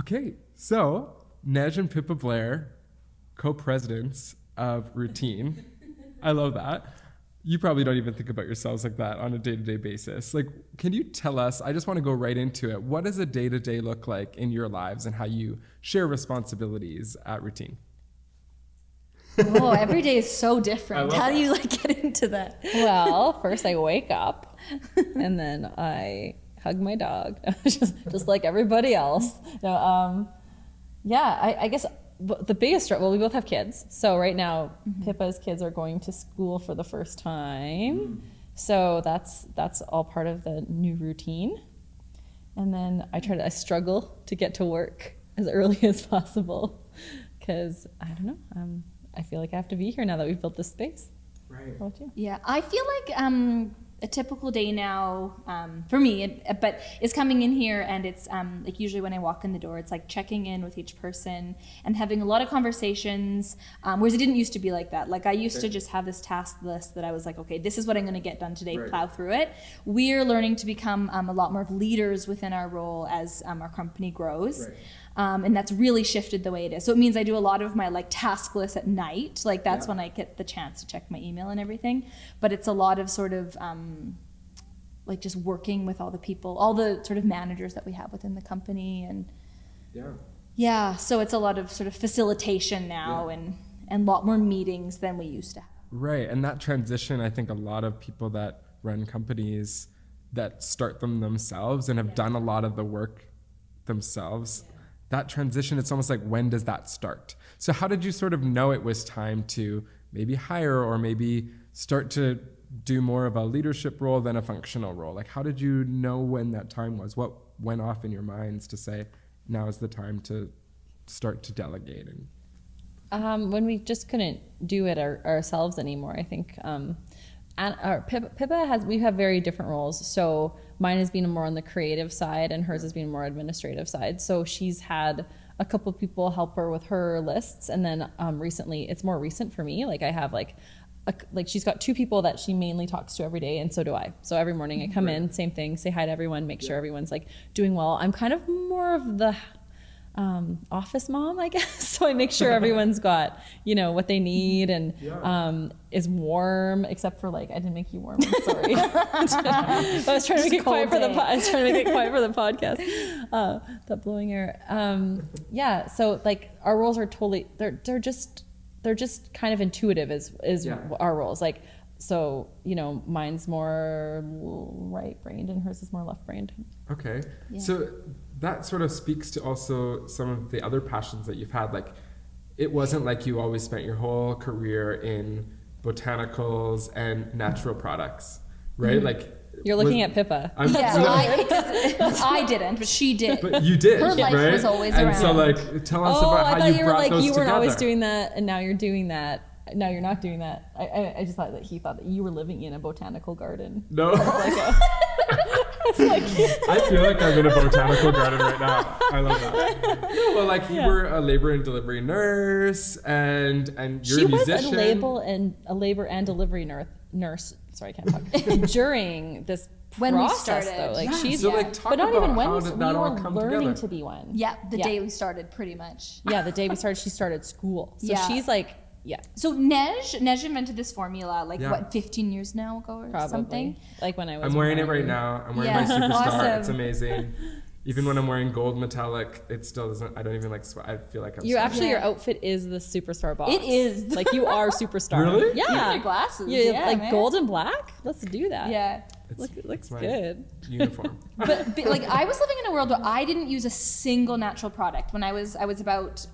Okay, so Neige and Pippa Blair, co-presidents of Routine. I love that. You probably don't even think about yourselves like that on a day-to-day basis. Like, can you tell us, I just want to go right into it, what does a day-to-day look like in your lives and how you share responsibilities at Routine? Oh, every day is so different. How do you get into that? Well, first I wake up and then I hug my dog, just like everybody else. No, I guess the biggest struggle, we both have kids. So right now, Pippa's kids are going to school for the first time. So that's all part of the new routine. And then I struggle to get to work as early as possible because I don't know, I feel like I have to be here now that we've built this space. Right. How about you? Yeah, I feel like a typical day now for me, but it's coming in here and it's like usually when I walk in the door, it's like checking in with each person and having a lot of conversations, whereas it didn't used to be like that. Like I used to just have this task list that I was like, okay, this is what I'm going to get done today, plow through it. We're learning to become a lot more of leaders within our role as our company grows. Right. And that's really shifted the way it is. So it means I do a lot of my task list at night. Like that's when I get the chance to check my email and everything. But it's a lot of sort of just working with all the people, all the sort of managers that we have within the company. And so it's a lot of sort of facilitation now and a lot more meetings than we used to have. Right. And that transition, I think a lot of people that run companies that start them themselves and have done a lot of the work themselves, that transition, it's almost like, when does that start? So how did you sort of know it was time to maybe hire or maybe start to do more of a leadership role than a functional role? Like, how did you know when that time was? What went off in your minds to say, now is the time to start to delegate? And when we just couldn't do it ourselves anymore, I think. And Pippa we have very different roles. So mine has been more on the creative side and hers has been more administrative side. So she's had a couple people help her with her lists. And then recently, it's more recent for me. Like I have she's got 2 people that she mainly talks to every day, and so do I. So every morning I come in, same thing, say hi to everyone, make sure everyone's doing well. I'm kind of more of the office mom, I guess. So I make sure everyone's got, what they need and is warm, except for I didn't make you warm. I'm sorry. I was trying to make it quiet for the podcast. That blowing air. So our roles are totally they're just kind of intuitive is our roles. So, mine's more right-brained and hers is more left-brained. Okay. Yeah. So that sort of speaks to also some of the other passions that you've had. It wasn't like you always spent your whole career in botanicals and natural products, right? You're looking at Pippa. I didn't, but she did. But you did, her life was always around. And so, tell us about how you brought those you together. weren't always doing that, and now you're doing that. Now you're not doing that. I just thought that he thought that you were living in a botanical garden. No. I feel like I'm in a botanical garden right now. I love that. You were a labor and delivery nurse, and you're a musician. She was a labor and delivery nurse. Sorry, I can't talk. During this when process, we started. though, she's. So talk but not about even when how did that all come learning together? To be one. Yeah, the day we started, pretty much. Yeah, the day we started, she started school. So she's So Neige invented this formula 15 years now ago or something? When I was. I'm wearing it right now. I'm wearing my Superstar. Awesome. It's amazing. Even when I'm wearing gold metallic, it still doesn't. I don't even sweat. I feel like I'm. Your outfit is the Superstar box. It is. You are Superstar. Really? Yeah. Your glasses. Gold and black. Let's do that. Yeah. It looks good. Uniform. but I was living in a world where I didn't use a single natural product when I was about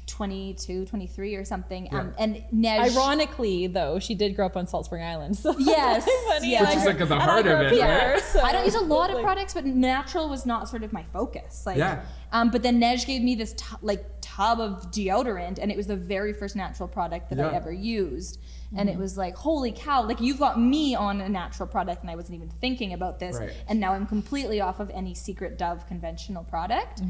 22, 23 or something. And Neige, ironically, though, she did grow up on Salt Spring Island. So yes. Which is at the heart of it, right? So I don't use a lot of products, but natural was not sort of my focus. But then Neige gave me this tub of deodorant, and it was the very first natural product that I ever used. And it was holy cow, you've got me on a natural product, and I wasn't even thinking about this. Right. And now I'm completely off of any Secret Dove conventional product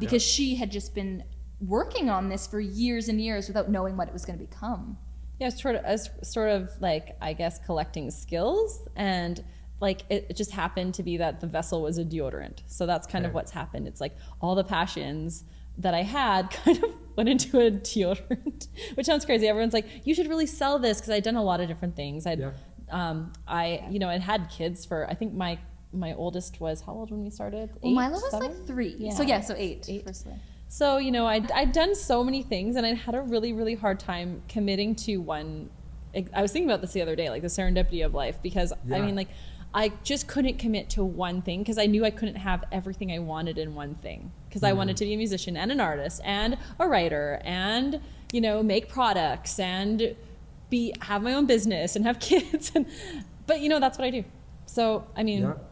because she had just been working on this for years and years without knowing what it was going to become. Yeah, sort of I guess collecting skills and like it just happened to be that the vessel was a deodorant. So that's kind of what's happened. It's like all the passions that I had kind of went into a deodorant, which sounds crazy. Everyone's like, you should really sell this, because I'd done a lot of different things. I'd had kids for, I think my oldest was how old when we started? Well, 8, Milo was 7? like 3. Yeah. So 8. So, I'd done so many things, and I'd had a really, really hard time committing to one. I was thinking about this the other day, like the serendipity of life, because I just couldn't commit to one thing, because I knew I couldn't have everything I wanted in one thing, because I wanted to be a musician and an artist and a writer and, make products and have my own business and have kids. But that's what I do. So,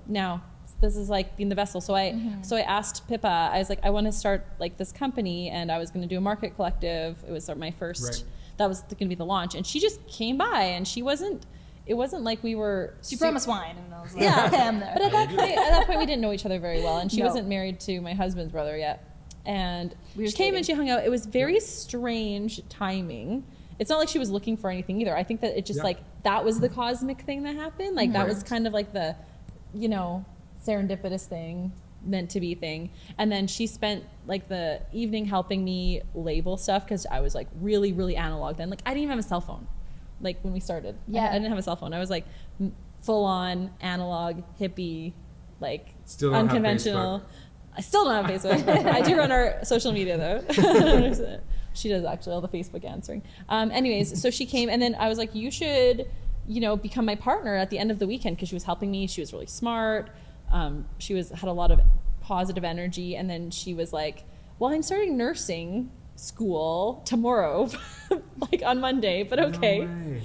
now this is like being the vessel. So I asked Pippa, I was like, I want to start like this company, and I was going to do a market collective. It was my first, that was going to be the launch. And she just came by, and it wasn't like we were. She promised wine, and I was like, yeah. I'm there. But at that point, we didn't know each other very well, and she wasn't married to my husband's brother yet. And she came and she hung out. It was very strange timing. It's not like she was looking for anything either. I think that it just like that was the cosmic thing that happened. Like that was kind of like the, serendipitous thing, meant to be thing. And then she spent like the evening helping me label stuff, because I was like really, really analog then. Like I didn't even have a cell phone. Like when we started, I didn't have a cell phone. I was like full on analog hippie, like still unconventional. I still don't have Facebook. I do run our social media though. She does actually all the Facebook answering. Anyways, so she came, and then I was like, you should, become my partner at the end of the weekend, because she was helping me. She was really smart. She had a lot of positive energy. And then she was like, well, I'm starting nursing school tomorrow, like on Monday, but okay. No way.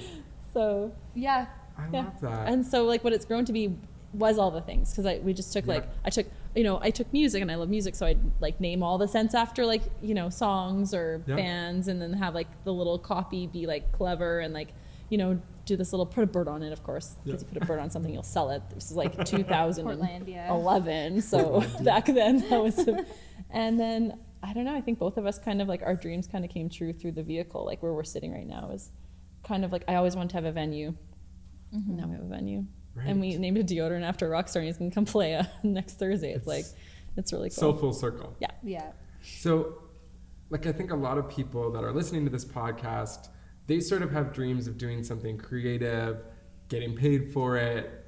So I love that. And so like what it's grown to be was all the things, because we just took I took music, and I love music, so I'd like name all the scents after like songs or bands, and then have like the little copy be like clever, and like do this little, put a bird on it, of course, because you put a bird on something, you'll sell it. This is like 2011, so back then that was and then I don't know, I think both of us kind of like our dreams kind of came true through the vehicle. Like where we're sitting right now is kind of like, I always wanted to have a venue, and now we have a venue. Right. And we named a deodorant after a rock star, and he's going to come play next Thursday. It's really cool. So full circle. Yeah. So, like, I think a lot of people that are listening to this podcast, they sort of have dreams of doing something creative, getting paid for it,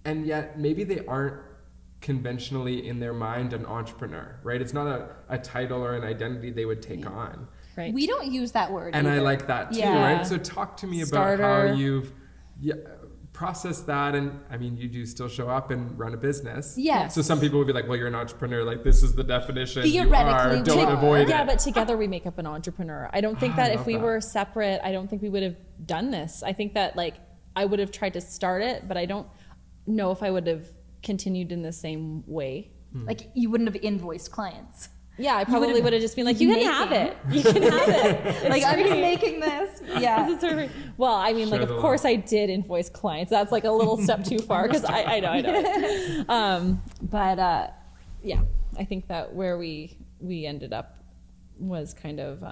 and yet maybe they aren't conventionally in their mind an entrepreneur, right? It's not a title or an identity they would take on. Right. We don't use that word and either. I like that too, right? So talk to me about how you've processed that. And I mean, you do still show up and run a business. Yes. So some people would be like, well, you're an entrepreneur. Like, this is the definition. Theoretically, you are. Don't avoid it. Yeah, but together we make up an entrepreneur. I don't think that if we were separate, I don't think we would have done this. I think that like I would have tried to start it, but I don't know if I would have continued in the same way. Like you wouldn't have invoiced clients. Yeah, I probably would have just been like, you can have it. You can have it. Like, I'm just making this. Yeah. Well, I mean, like, of course I did invoice clients. That's like a little step too far, because I know. But yeah, I think that where we ended up was kind of,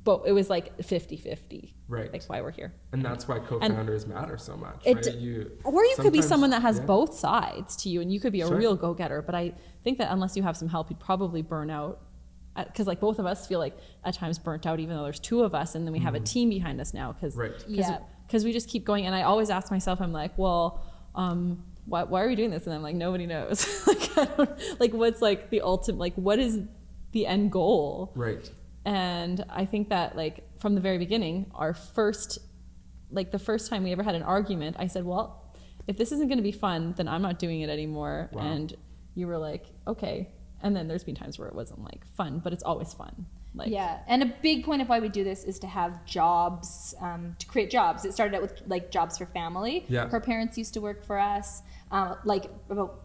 but it was like 50-50. Right. Like why we're here. And that's why co-founders matter so much, right? Or you could be someone that has both sides to you, and you could be a real go-getter. But I think that unless you have some help, you'd probably burn out. Because like both of us feel like at times burnt out, even though there's 2 of us, and then we have a team behind us now. Because we just keep going. And I always ask myself, I'm like, well, why are we doing this? And I'm like, nobody knows. Like, what's like the ultimate, like what is the end goal? Right. And I think that like from the very beginning, the first time we ever had an argument, I said, well, if this isn't going to be fun, then I'm not doing it anymore. Wow. And you were like, okay. And then there's been times where it wasn't like fun, but it's always fun. Like, yeah. And a big point of why we do this is to have jobs, to create jobs. It started out with like jobs for family. Yeah. Her parents used to work for us. Like about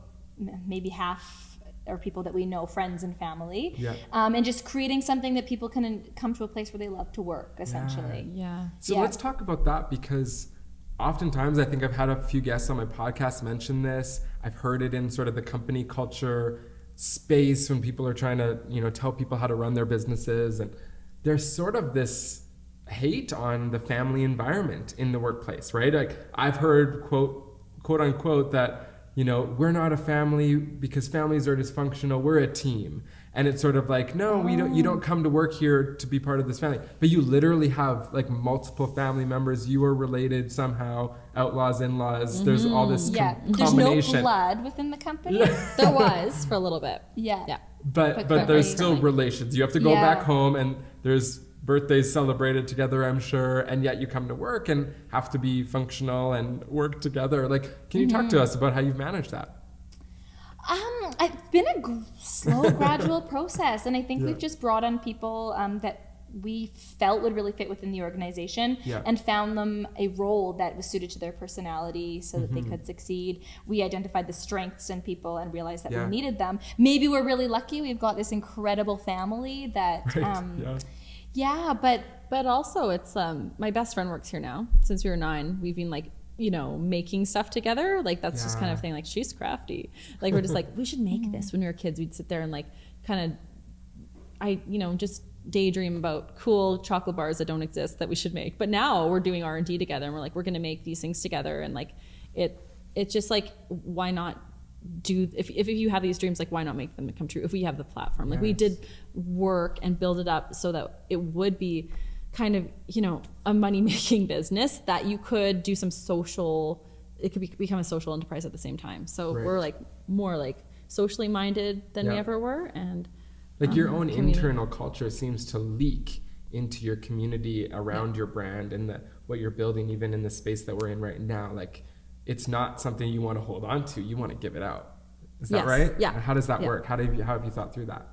maybe half are people that we know, friends and family. Yeah. And just creating something that people can come to a place where they love to work, essentially. Yeah. So let's talk about that, because oftentimes I think I've had a few guests on my podcast mention this. I've heard it in sort of the company culture space when people are trying to, tell people how to run their businesses. And there's sort of this hate on the family environment in the workplace, right? Like I've heard quote unquote that, you know, we're not a family because families are dysfunctional, we're a team. And it's sort of like, no, you don't come to work here to be part of this family. But you literally have like multiple family members. You are related somehow, outlaws, in-laws. There's all this There's no blood within the company. There was for a little bit. Yeah. But there's still relations. You have to go back home, and there's birthdays celebrated together, I'm sure, and yet you come to work and have to be functional and work together. Like, can you talk to us about how you've managed that? It's been a slow, gradual process, and I think we've just brought on people that we felt would really fit within the organization and found them a role that was suited to their personality so that they could succeed. We identified the strengths in people and realized that we needed them. Maybe we're really lucky. We've got this incredible family that, but also it's, my best friend works here now. Since we were 9, we've been like, you know, making stuff together. Like that's just kind of thing. Like she's crafty. Like we're just like, we should make this. When we were kids, we'd sit there and like kind of, just daydream about cool chocolate bars that don't exist that we should make. But now we're doing R&D together, and we're like, we're going to make these things together. And like it's just like, why not do, if you have these dreams, like why not make them come true if we have the platform? Like we did work and build it up so that it would be kind of, you know, a money-making business that you could do some social, it could become a social enterprise at the same time. So we're like more like socially minded than we ever were. And like your own internal culture seems to leak into your community around your brand and what you're building, even in the space that we're in right now. Like it's not something you want to hold on to, you want to give it out. Is that right? Yeah. How does that work? How have you thought through that?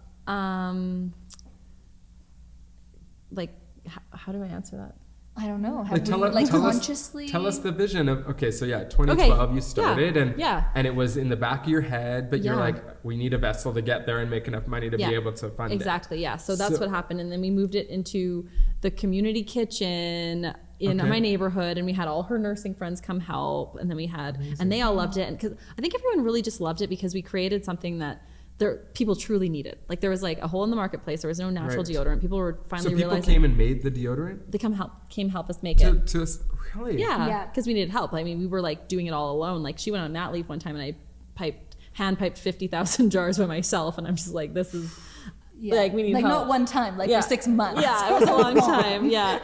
Like, how do I answer that? I don't know. Consciously? Tell us the vision of, 2012 you started and it was in the back of your head, but you're like, we need a vessel to get there and make enough money to be able to fund it. Exactly, yeah. So that's what happened. And then we moved it into the community kitchen in my neighborhood, and we had all her nursing friends come help. And then we had, and they all loved it. And because I think everyone really just loved it because we created something that people truly needed. Like there was like a hole in the marketplace. There was no natural deodorant. People were finally realizing. So people came and made the deodorant? They came help us make it. Really? Yeah, because we needed help. I mean, we were like doing it all alone. Like she went on mat leave one time, and I hand piped 50,000 jars by myself, and I'm just like, this is like we need help. Not one time, for 6 months. Yeah, it was a long time. Yeah.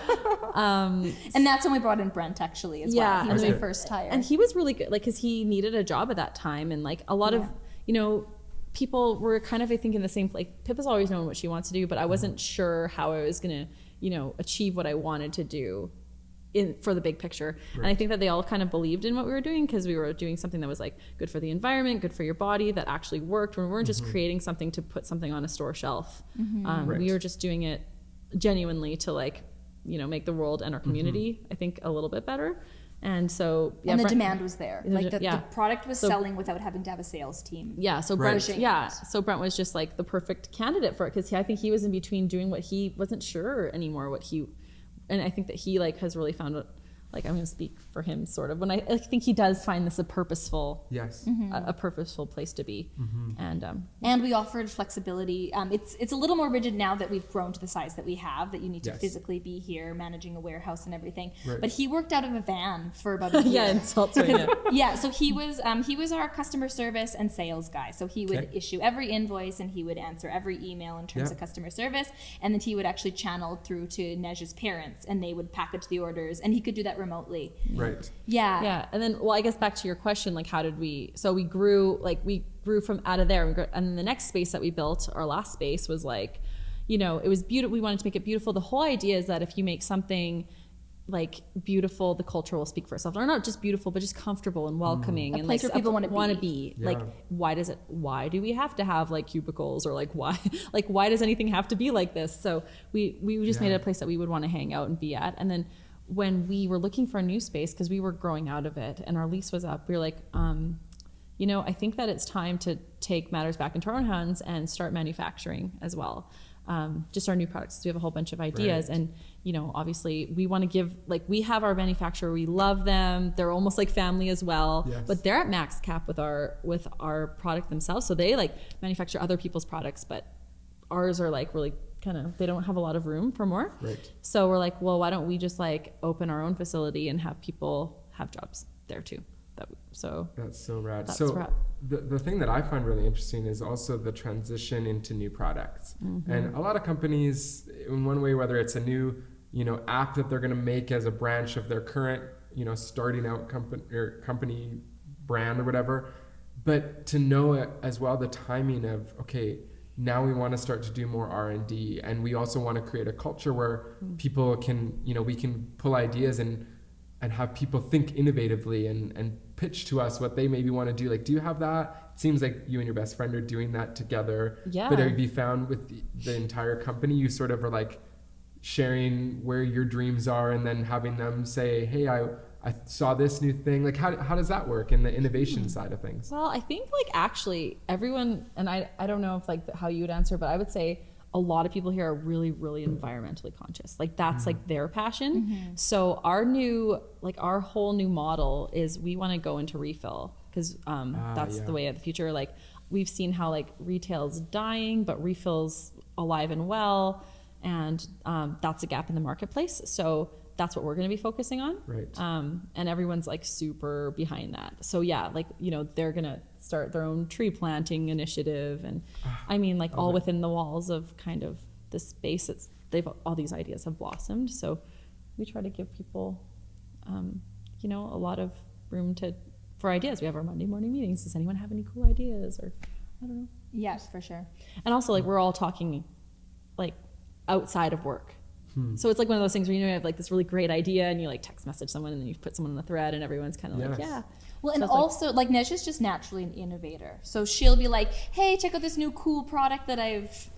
And that's when we brought in Brent actually as well. He was my first hire, and he was really good, like because he needed a job at that time, and like a lot of people were kind of, I think, in the same, like Pippa's always known what she wants to do, but I wasn't sure how I was going to, achieve what I wanted to do for the big picture. Right. And I think that they all kind of believed in what we were doing because we were doing something that was like good for the environment, good for your body, that actually worked. We weren't just creating something to put something on a store shelf. We were just doing it genuinely to like, make the world and our community, I think, a little bit better. And so, and the demand was there. Like the product was selling without having to have a sales team. Yeah. So Brent, so Brent was just like the perfect candidate for it because I think he was in between doing what he wasn't sure anymore and I think that he like has really found it. Like I'm going to speak for him sort of when I think he does find this a purposeful, a purposeful place to be. And we offered flexibility. It's a little more rigid now that we've grown to the size that we have, that you need to physically be here managing a warehouse and everything. Right. But he worked out of a van for about a year. Insults right so he was our customer service and sales guy. So he would issue every invoice and he would answer every email in terms of customer service. And then he would actually channel through to Neige's parents and they would package the orders and he could do that remotely. Right. Yeah. And then, I guess back to your question, like how did we grew from out of there. And then the next space that we built, our last space was like, it was beautiful. We wanted to make it beautiful. The whole idea is that if you make something like beautiful, the culture will speak for itself. Or not just beautiful, but just comfortable and welcoming. A place where people want to be. Yeah. Like, why do we have to have like cubicles or like why does anything have to be like this? So we just made it a place that we would want to hang out and be at. And then when we were looking for a new space, because we were growing out of it and our lease was up, we were like, I think that it's time to take matters back into our own hands and start manufacturing as well. Just our new products. So we have a whole bunch of ideas and, obviously we want to give, like we have our manufacturer, we love them. They're almost like family as well, but they're at max cap with our product themselves. So they like manufacture other people's products, but ours are like really they don't have a lot of room for more. Right. So we're like, well, why don't we just like open our own facility and have people have jobs there too? So That's so rad. That's So rad. the thing that I find really interesting is also the transition into new products. And a lot of companies, in one way, whether it's a new, app that they're going to make as a branch of their current, starting out company brand or whatever, but to know it as well, the timing of, okay, now we want to start to do more R&D, and we also want to create a culture where people can, we can pull ideas and have people think innovatively and pitch to us what they maybe want to do. Like, do you have that? It seems like you and your best friend are doing that together. Yeah. But have you found with the entire company, you sort of are like sharing where your dreams are and then having them say, hey, I saw this new thing. Like, how does that work in the innovation side of things? Well, I think like actually everyone, and I don't know if like how you would answer, but I would say a lot of people here are really, really environmentally conscious. Like that's like their passion. So our whole new model is we want to go into refill because that's the way of the future. Like we've seen how like retail's dying, but refill's alive and well. And that's a gap in the marketplace. So that's what we're going to be focusing on. Right. And everyone's like super behind that. So yeah, like, they're going to start their own tree planting initiative. And I mean, like all within the walls of kind of the space all these ideas have blossomed. So we try to give people, a lot of room for ideas. We have our Monday morning meetings. Does anyone have any cool ideas? Or I don't know. Yes, for sure. And also like, we're all talking like outside of work. So it's like one of those things where you have like this really great idea and you like text message someone and then you put someone in the thread and everyone's kind of like, yeah. Well, and So it's also like Neige is just naturally an innovator. So she'll be like, hey, check out this new cool product that I've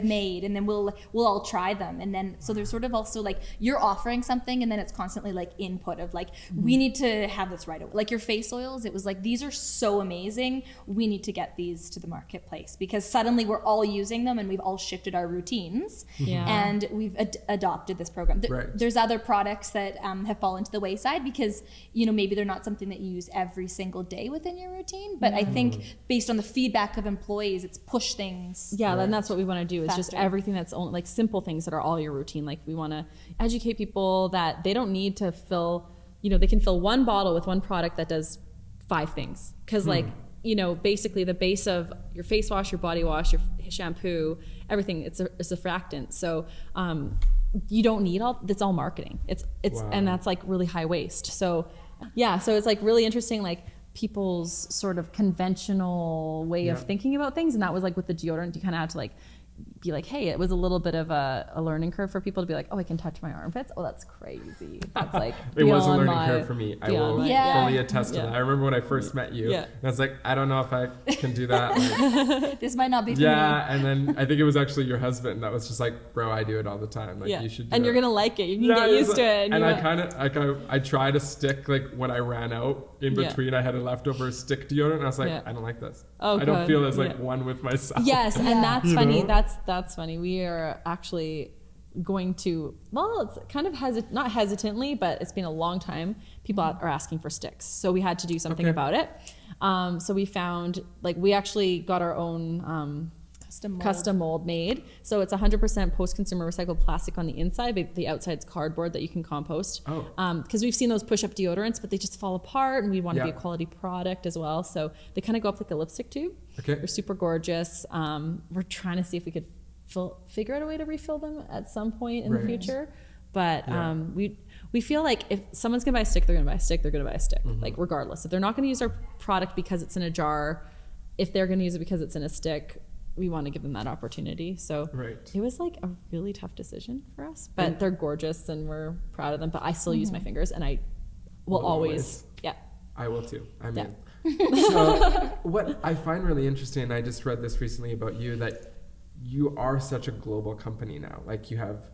made, and then we'll all try them. And then so there's sort of also like you're offering something and then it's constantly like input of like we need to have this right away. Like your face oils, it was like these are so amazing, we need to get these to the marketplace because suddenly we're all using them and we've all shifted our routines and we've adopted this program. There's other products that have fallen to the wayside because maybe they're not something that you use every single day within your routine, but I think based on the feedback of employees, it's pushed things. And that's what we want to do is Faster. just everything that's only like simple things that are all your routine. Like we want to educate people that they don't need to fill, they can fill one bottle with one product that does 5 things. Cause like, basically the base of your face wash, your body wash, your shampoo, everything, it's a surfactant. So, you don't need it's all marketing. It's, and that's like really high waste. So so it's like really interesting, like people's sort of conventional way of thinking about things. And that was like with the deodorant, you kind of had to like be like, hey, it was a little bit of a learning curve for people to be like, oh, I can touch my armpits. Oh, that's crazy. That's like it was a learning curve for me. I will fully attest to that. I remember when I first met you, and I was like, I don't know if I can do that. Like, this might not be for me. And then I think it was actually your husband that was just like, bro, I do it all the time. Like you should do and it. you're gonna like it. You can get used to it. And I kind of I try to stick like when I ran out in between, I had a leftover stick deodorant and I was like, I don't like this. I don't feel as like one with myself. Yes, and that's funny. That's funny. We are actually going to, it's kind of not hesitantly, but it's been a long time. People are asking for sticks. So we had to do something about it. So we found, like, we actually got our own custom mold made. So it's 100% post-consumer recycled plastic on the inside, but the outside's cardboard that you can compost. Because we've seen those push-up deodorants, but they just fall apart, and we want to be a quality product as well. So they kind of go up like a lipstick tube. They're super gorgeous. We're trying to see if we could figure out a way to refill them at some point in the future. But we feel like if someone's gonna buy a stick, they're gonna buy a stick, like regardless. If they're not gonna use our product because it's in a jar, if they're gonna use it because it's in a stick, we want to give them that opportunity. So it was like a really tough decision for us, but they're gorgeous and we're proud of them. But I still use my fingers, and I will always. I will too. I mean, so what I find really interesting, and I just read this recently about you, that you are such a global company now. Like you have,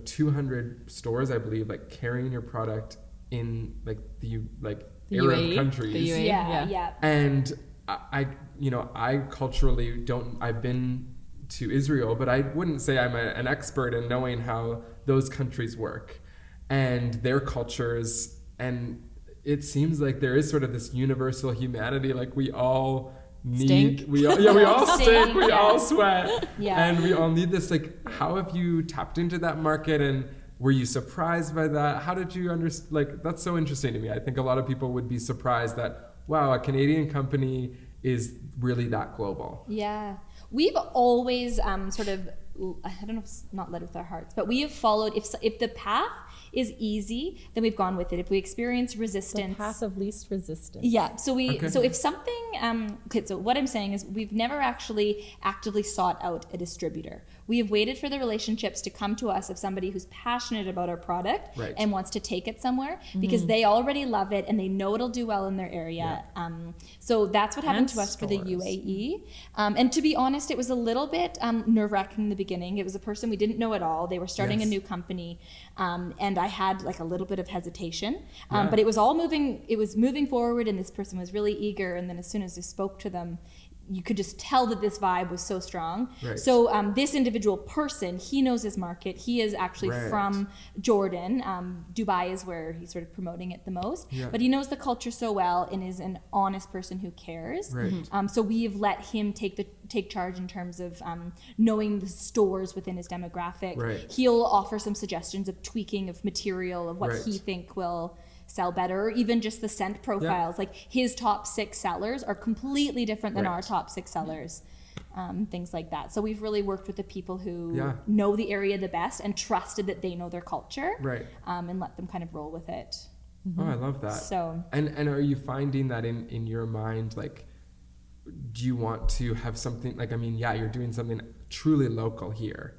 200 stores, I believe, like carrying your product in like the Arab UAE, countries. The UAE, And I culturally I've been to Israel, but I wouldn't say I'm an expert in knowing how those countries work and their cultures. And it seems like there is sort of this universal humanity. Like we all need, we all stink, we all sweat, and we all need this. Like, how have you tapped into that market? And were you surprised by that? How did you understand? Like, that's so interesting to me. I think a lot of people would be surprised that, wow, a Canadian company is really that global. Yeah. We've always sort of, I don't know if it's not led with our hearts, but we have followed, if the path is easy, then we've gone with it. If we experience resistance. The path of least resistance. Yeah. So Okay. so if something, so what I'm saying is we've never actually actively sought out a distributor. We have waited for the relationships to come to us of somebody who's passionate about our product Right. and wants to take it somewhere because they already love it and they know it'll do well in their area. So that's what happened And to us for the stores. UAE. And to be honest, it was a little bit nerve-wracking in the beginning. It was a person we didn't know at all. They were starting Yes. a new company, and I had like a little bit of hesitation. Yeah. But it was all moving. It was moving forward, and this person was really eager. And then as soon as I spoke to them, you could just tell that this vibe was so strong. Right. So this individual person, he knows his market. He is actually Right. from Jordan. Dubai is where he's sort of promoting it the most. Yeah. But he knows the culture so well and is an honest person who cares. Right. So we've let him take charge in terms of knowing the stores within his demographic. Right. He'll offer some suggestions of tweaking of material of what Right. he think will sell better, or even just the scent profiles. Like his top 6 sellers are completely different than Right. our top 6 sellers. Things like that. So we've really worked with the people who Yeah. know the area the best and trusted that they know their culture, Right. and let them kind of roll with it. Oh, I love that. So And are you finding that in your mind, like, do you want to have something like, I mean, yeah, you're doing something truly local here.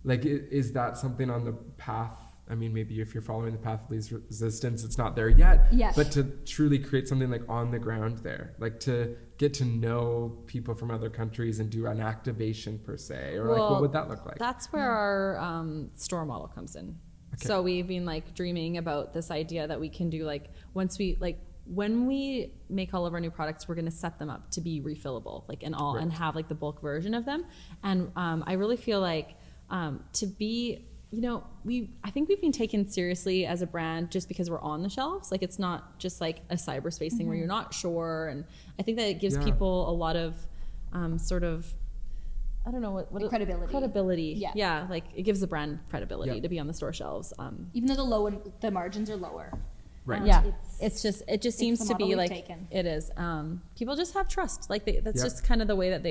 Like, is that something on the path? I mean, maybe if you're following the path of least resistance, it's not there yet. Yeah. But to truly create something like on the ground there, like to get to know people from other countries and do an activation per se, or like, what would that look like? That's where our store model comes in. Okay. So we've been like dreaming about this idea that we can do like when we make all of our new products, we're going to set them up to be refillable, like in all, Right. and have like the bulk version of them. And I really feel like to be, I think we've been taken seriously as a brand just because we're on the shelves. Like it's not just like a cyberspace thing where you're not sure. And I think that it gives Yeah. people a lot of sort of, I don't know what Credibility. Credibility. Yeah. Like it gives the brand credibility Yeah. to be on the store shelves. even though the margins are lower. Right. Yeah, It's it just seems the to model be we've like taken. it is. People just have trust. Like that's Yep. just kind of the way that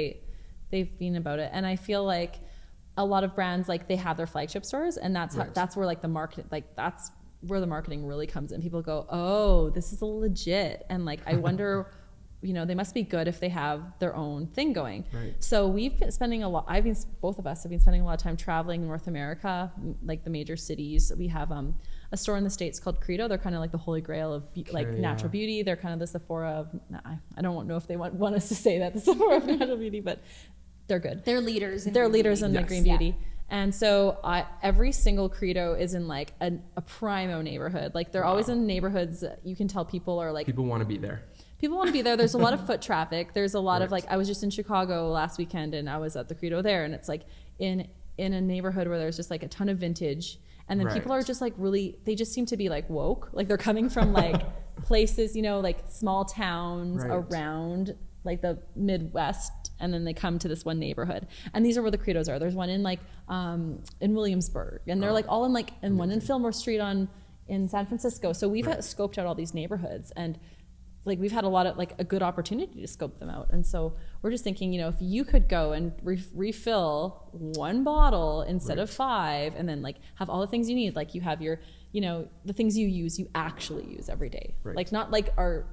they've been about it. And I feel like a lot of brands, like they have their flagship stores, and that's Right. that's where like the market, like that's where the marketing really comes in. People go, oh, this is legit, and like I wonder. They must be good if they have their own thing going. Right. So we've been spending both of us have been spending a lot of time traveling in North America, like the major cities. We have a store in the States called Credo. They're kind of like the holy grail of like Okay, natural yeah. beauty. They're kind of the Sephora of, I don't know if they want us to say that, the Sephora of natural beauty, but they're good. They're leaders. They're green leaders beauty. in the Yes. green beauty. And so every single Credo is in like a primo neighborhood. Like they're always in neighborhoods you can tell people are like, People want to be there. people want to be there. There's a lot of foot traffic. There's a lot of Right. like, I was just in Chicago last weekend and I was at the Credo there, and it's like in a neighborhood where there's just like a ton of vintage, and then people Right. are just like really, they just seem to be like woke. Like they're coming from like places, like small towns Right. around like the Midwest, and then they come to this one neighborhood. And these are where the Credos are. There's one in like in Williamsburg, and they're like all in like, and one in Fillmore Street in San Francisco. So we've Right. scoped out all these neighborhoods, and like we've had a lot of like a good opportunity to scope them out. And so we're just thinking, if you could go and refill one bottle instead of 5, and then like have all the things you need, like you have your, the things you actually use every day. Right. Like not like our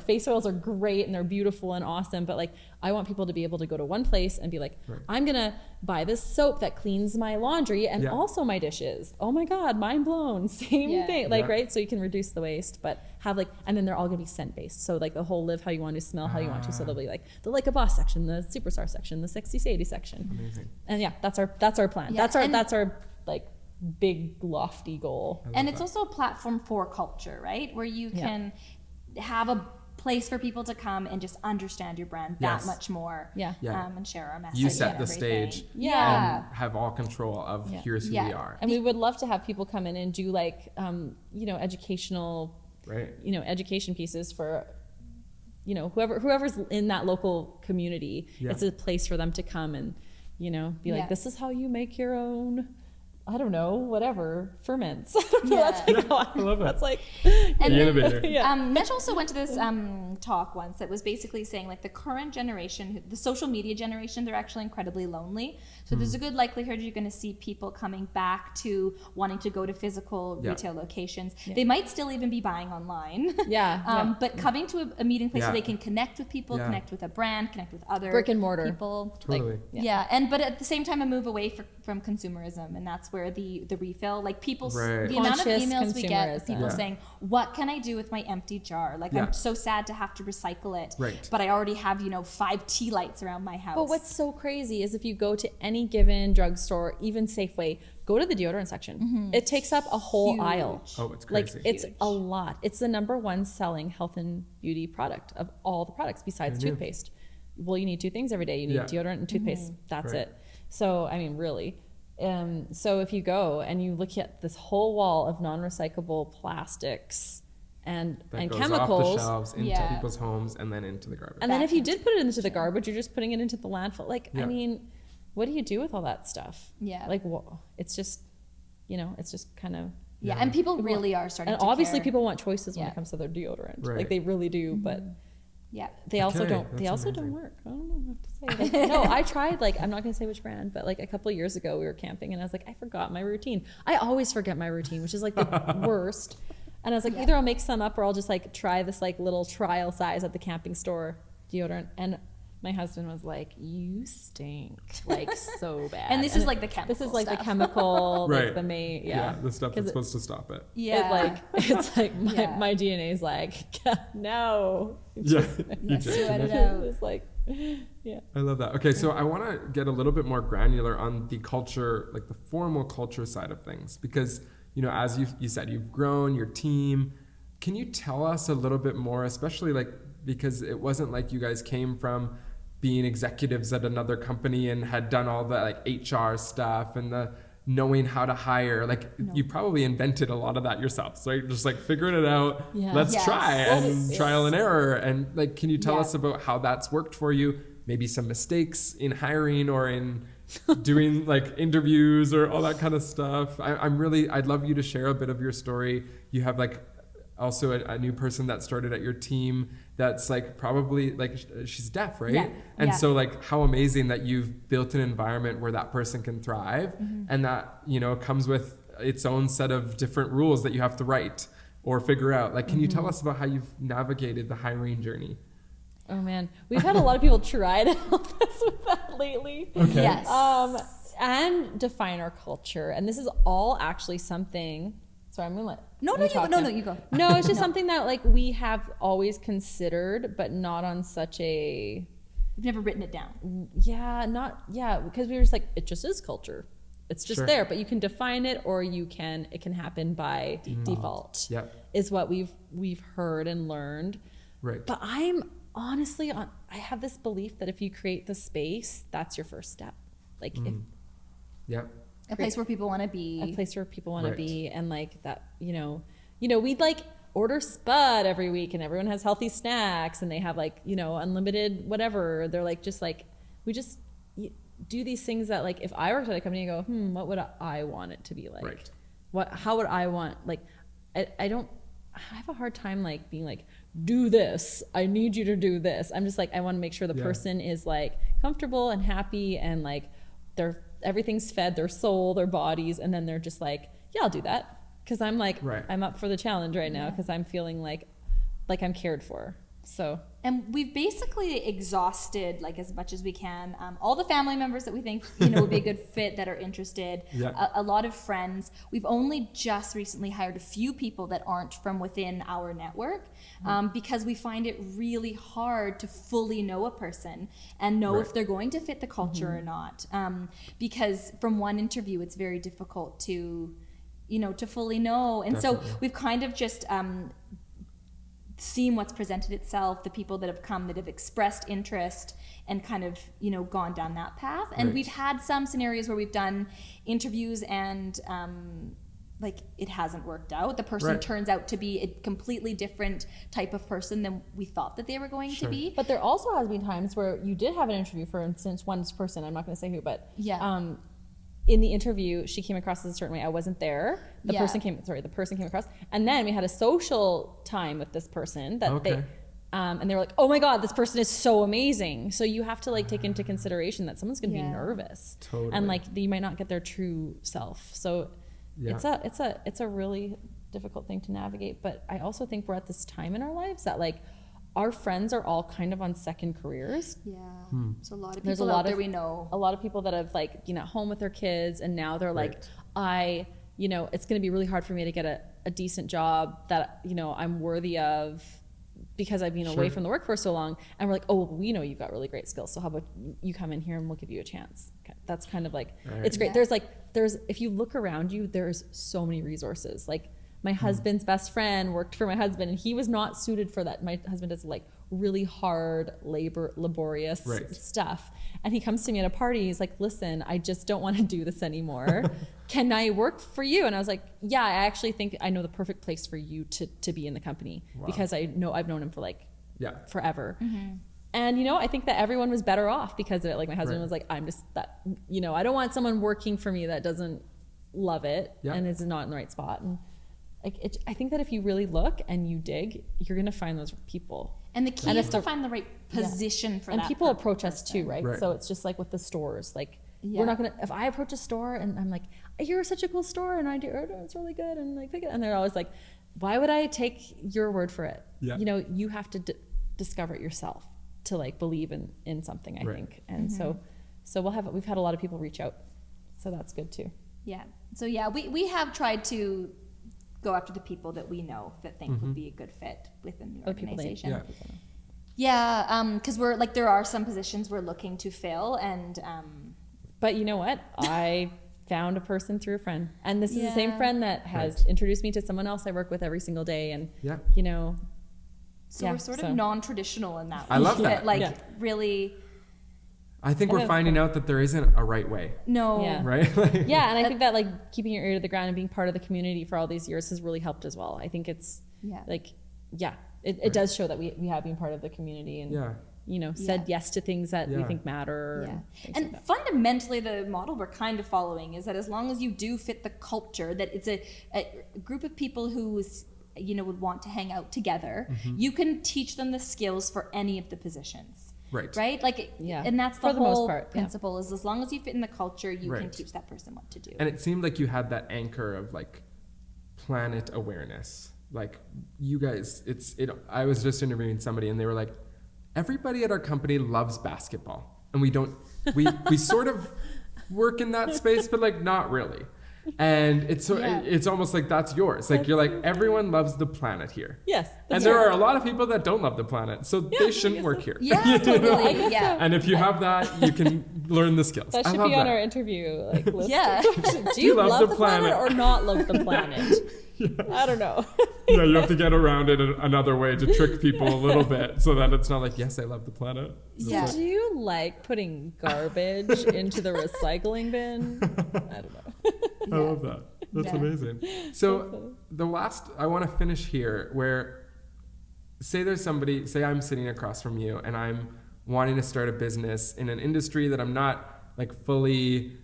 face oils are great and they're beautiful and awesome, but like I want people to be able to go to one place and be like, Right. I'm gonna buy this soap that cleans my laundry and Yeah. also my dishes. Oh my God, mind blown. Same Yeah. thing. Like, Yeah. right? So you can reduce the waste, but have like, and then they're all gonna be scent based. So like the whole live how you want to, smell how you want to. So there'll be like the Like a Boss section, the Superstar section, the 60s section. Amazing. And yeah, that's our plan. Yeah, That's our like big lofty goal. And it's also a platform for culture, right? Where you Yeah. can have a place for people to come and just understand your brand Yes. that much more. Yeah. Yeah. And share our message. You set and the everything. stage. Yeah. And have all control of Yeah. here's who we Yeah. are. And we would love to have people come in and do like, educational, Right. education pieces for, whoever's in that local community. Yeah. It's a place for them to come and, be like, Yeah. this is how you make your own I don't know, whatever, ferments. Yeah. That's like how I love it. That's like, And The innovator. yeah. Neige also went to this talk once that was basically saying like the current generation, the social media generation, they're actually incredibly lonely. So there's a good likelihood you're going to see people coming back to wanting to go to physical retail locations. They might still even be buying online. But coming to a meeting place where they can connect with people, connect with a brand, connect with other Brick and mortar. people. Totally. But at the same time, a move away from consumerism, and that's where the refill, like people, Right. the amount of Conscious emails we get of people consumerism. saying, "What can I do with my empty jar? Like I'm so sad to have to recycle it, Right. but I already have 5 tea lights around my house." But what's so crazy is if you go to any given drugstore, even Safeway, go to the deodorant section. It takes up a whole aisle. Oh, it's Like crazy. it's a lot. It's the number one selling health and beauty product of all the products besides toothpaste. Well, you need 2 things every day. You need deodorant and toothpaste. That's Right. it. So, I mean, really. So if you go and you look at this whole wall of non-recyclable plastics and that goes chemicals, off the shelves into Yeah. people's homes and then into the garbage. and then Back if you did put it into the garbage, you're just putting it into the landfill. Like, Yeah. I mean, what do you do with all that stuff? Yeah. Like, it's just, it's just kind of. and people really are starting And to obviously, care. people want choices when Yeah. it comes to their deodorant. Right. Like they really do, but Yeah. they also Okay, don't. They that's also don't amazing. work. I don't know what to say. Like, no, I tried. Like, I'm not gonna say which brand, but like a couple of years ago, we were camping, and I was like, I forgot my routine. I always forget my routine, which is like the worst. And I was like, either I'll make some up, or I'll just like try this like little trial size at the camping store deodorant. And my husband was like, "You stink, like so bad." And this is like the chemical This is like stuff. the chemical, Right. like the main, The stuff 'Cause that's supposed to stop it. it's like my, Yeah. my DNA's like, no. Yeah. You Sweat just- it out. It's like, yeah. I love that. Okay, so I want to get a little bit more granular on the culture, like the formal culture side of things, because as you said, you've grown your team. Can you tell us a little bit more, especially like because it wasn't like you guys came from being executives at another company and had done all the like HR stuff and the knowing how to hire. Like you probably invented a lot of that yourselves, right? Just like figuring it out. Yeah. Let's Yes. try and Yes. trial and error. And like, can you tell Yeah. us about how that's worked for you? Maybe some mistakes in hiring or in doing like interviews or all that kind of stuff. I'd love you to share a bit of your story. You have like also a new person that started at your team that's like probably like she's deaf, right? Yeah. And Yeah. so like how amazing that you've built an environment where that person can thrive and that, comes with its own set of different rules that you have to write or figure out. Like, can you tell us about how you've navigated the hiring journey? Oh man, we've had a lot of people try to help us with that lately. Okay. Yes. And define our culture. And this is all actually something. Sorry, I'm gonna let. No, you you talk go. now. No, you go. No, it's just something that like we have always considered, but not on such a. We've never written it down. Because we were just like, it just is culture. It's just Sure. there, but you can define it, or it can happen by default. Yep. Is what we've heard and learned. Right. But I'm honestly I have this belief that if you create the space, that's your first step. Like if Yep. A place where people want to be. a place where people want Right. to be, and like that, we'd like order Spud every week, and everyone has healthy snacks, and they have like unlimited whatever. They're like just like we just do these things that like if I worked at a company, I go, what would I want it to be like? Right. How would I want like I have a hard time like being like, do this. I need you to do this. I'm just like, I want to make sure the person is like comfortable and happy and like everything's fed their soul, their bodies, and then they're just like, yeah, I'll do that. Cause I'm like, I'm up for the challenge right now because I'm feeling like I'm cared for. So. And we've basically exhausted, like as much as we can, all the family members that we think would be a good fit that are interested. Yeah. A lot of friends. We've only just recently hired a few people that aren't from within our network, because we find it really hard to fully know a person and know if they're going to fit the culture or not. Because from one interview, it's very difficult to fully know. And so we've kind of just seen what's presented itself, the people that have come that have expressed interest and kind of gone down that path. And we've had some scenarios where we've done interviews and like it hasn't worked out. The person turns out to be a completely different type of person than we thought that they were going to be. But there also has been times where you did have an interview, for instance, one person, I'm not going to say who, but in the interview, she came across as a certain way. I wasn't there. The person came across. And then we had a social time with this person that they, and they were like, oh my God, this person is so amazing. So you have to like take into consideration that someone's going to be nervous and like you might not get their true self. So it's a really difficult thing to navigate. But I also think we're at this time in our lives that like our friends are all kind of on second careers. Yeah. So a lot of There's people out there we know. A lot of people that have like, you know, at home with their kids and now they're like, you know, it's going to be really hard for me to get a decent job that, you know, I'm worthy of because I've been away from the workforce so long. And we're like, oh, well, we know you've got really great skills. So how about you come in here and we'll give you a chance. Okay. That's kind of like, it's great. There's, if you look around you, there's so many resources. Like my husband's best friend worked for my husband and he was not suited for that. My husband does like really hard laborious stuff. And he comes to me at a party. He's like, listen, I just don't want to do this anymore. Can I work for you? And I was like, yeah, I actually think I know the perfect place for you to be in the company because I've known him for like forever. And, you know, I think that everyone was better off because of it. Like my husband was like, I'm just that, you know, I don't want someone working for me that doesn't love it and is not in the right spot. And like, I think that if you really look and you dig, you're going to find those people. And the key is to find the right position for that. And people approach us too, right? So it's just like with the stores, like we're not going to, if I approach a store and I'm like, you're such a cool store and I do, it's really good. And like, pick it. And they're always like, why would I take your word for it? You know, you have to discover it yourself to like believe in something, I think. And so we've had a lot of people reach out. So that's good too. Yeah. So yeah, we have tried to go after the people that we know that think would be a good fit within the organization. Because we're like, there are some positions we're looking to fill and but you know what? I found a person through a friend. And this is the same friend that has introduced me to someone else I work with every single day. And you know. So we're sort of non-traditional in that way. I love that. Like really I think we're finding out that there isn't a right way. No. Right? And I think that like keeping your ear to the ground and being part of the community for all these years has really helped as well. I think it's it does show that we have been part of the community and you know, said yes to things that we think matter. And like fundamentally the model we're kind of following is that as long as you do fit the culture, that it's a group of people who's, you know, would want to hang out together, you can teach them the skills for any of the positions. Right? Like, and that's the whole principle is as long as you fit in the culture, you can teach that person what to do. And it seemed like you had that anchor of like planet awareness. Like you guys, I was just interviewing somebody and they were like, everybody at our company loves basketball. And we sort of work in that space, but like not really. And it's almost like that's yours. Like you're like, everyone loves the planet here. Yes. And there are a lot of people that don't love the planet. So they shouldn't work here. Yeah, totally. Yeah. And if you have that, you can learn the skills. That should be on our interview like, list. Yeah. Do you love the planet or not love the planet? I don't know. You have to get around it another way to trick people a little bit so that it's not like, yes, I love the planet. Yeah. Do you like putting garbage into the recycling bin? I don't know. I love that. That's amazing. So I want to finish here where say I'm sitting across from you and I'm wanting to start a business in an industry that I'm not like fully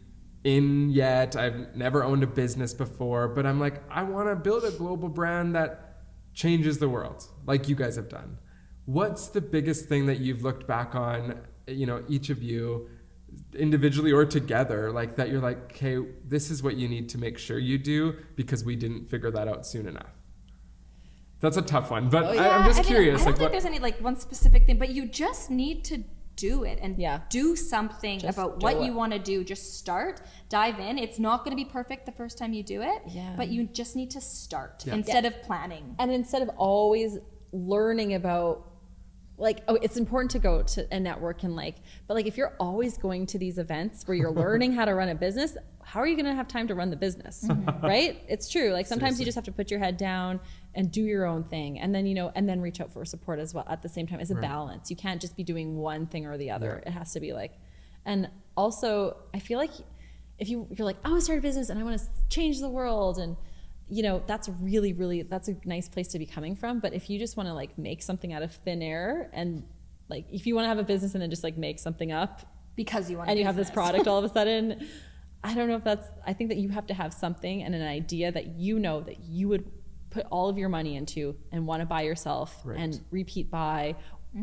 in yet. I've never owned a business before, but I'm like, I want to build a global brand that changes the world like you guys have done. What's the biggest thing that you've looked back on, you know, each of you individually or together, like that you're like, okay, this is what you need to make sure you do because we didn't figure that out soon enough? That's a tough one, but I'm just curious. I don't think there's any like one specific thing, but you just need to do it and do something about what you want to do. Just start, dive in. It's not going to be perfect the first time you do it, but you just need to start instead of planning. And instead of always learning about like, oh, it's important to go to a network and like, but like if you're always going to these events where you're learning how to run a business, how are you going to have time to run the business? Right? It's true. Like sometimes you just have to put your head down and do your own thing. And then, you know, and then reach out for support as well at the same time. It's a balance. You can't just be doing one thing or the other. It has to be like, and also I feel like if you're like, I want to start a business and I want to change the world, and you know, that's really, really, that's a nice place to be coming from. But if you just want to like make something out of thin air, and like if you want to have a business and then just like make something up because you want and you have this product all of a sudden, I don't know if that's, I think that you have to have something and an idea that you know that you would put all of your money into and want to buy yourself and repeat buy,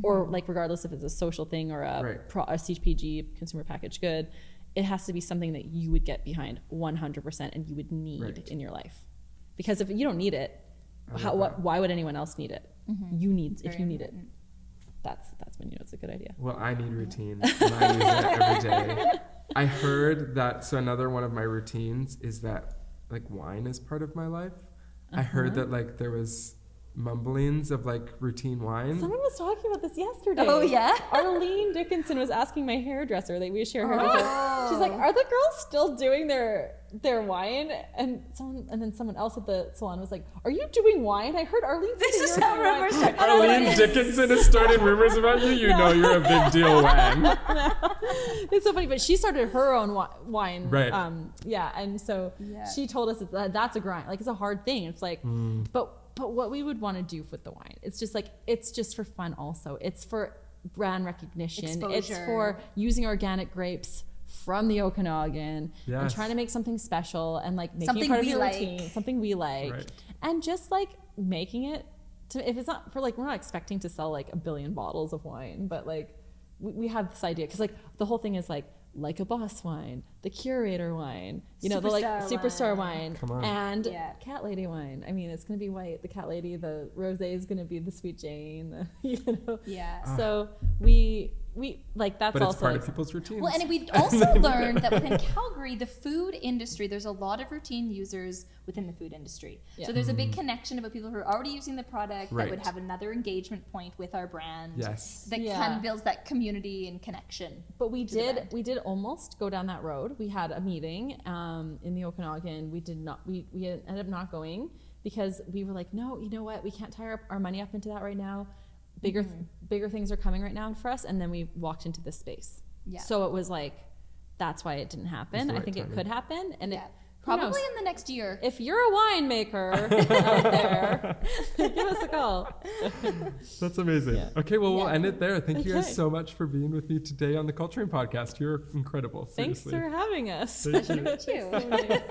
or like regardless if it's a social thing or a CPG, consumer packaged good, it has to be something that you would get behind 100% and you would need in your life. Because if you don't need it, why would anyone else need it? You need, if you need it, that's when you know it's a good idea. Well, I need routine and I use it every day. I heard that, so another one of my routines is that like wine is part of my life. I heard that like there was mumblings of like routine wine. Someone was talking about this yesterday. Oh yeah? Arlene Dickinson was asking my hairdresser, like we share hairdresser. She's like, are the girls still doing their wine? And then someone else at the salon was like, are you doing wine? I heard Arlene say This is you're how doing rumors wine. start. Arlene Dickinson is starting rumors about you. You know you're a big deal, Wang. It's so funny, but she started her own wine. Right. And so she told us that's a grind. Like it's a hard thing. It's like, but what we would want to do with the wine, it's just like, it's just for fun also. It's for brand recognition. Exposure. It's for using organic grapes from the Okanagan and trying to make something special and like making Something it part of we your like. routine, something we like. Right. And just like making it to, if it's not for like, we're not expecting to sell like 1 billion bottles of wine, but like we have this idea. Cause like the whole thing is like a boss wine, the curator wine, you know, the like superstar wine, and cat lady wine. I mean, it's going to be white, the cat lady, the rosé is going to be the sweet Jane, you know? Yeah. So we like, that's But also it's part like, of people's routines. Well, and we also learned that within Calgary, the food industry, there's a lot of routine users within the food industry. So there's a big connection about people who are already using the product that would have another engagement point with our brand. Yes. That kind of builds that community and connection. But we did almost go down that road. We had a meeting in the Okanagan. We ended up not going because we were like, no, you know what? We can't tie our money up into that right now. Bigger things are coming right now for us. And then we walked into this space. Yeah. So it was like, that's why it didn't happen. I think it could happen. And probably in the next year. If you're a winemaker out there, give us a call. That's amazing. Yeah. Okay, well, we'll end it there. Thank you guys so much for being with me today on the Culturing Podcast. You're incredible. Seriously. Thanks for having us. Thank you. Thank you.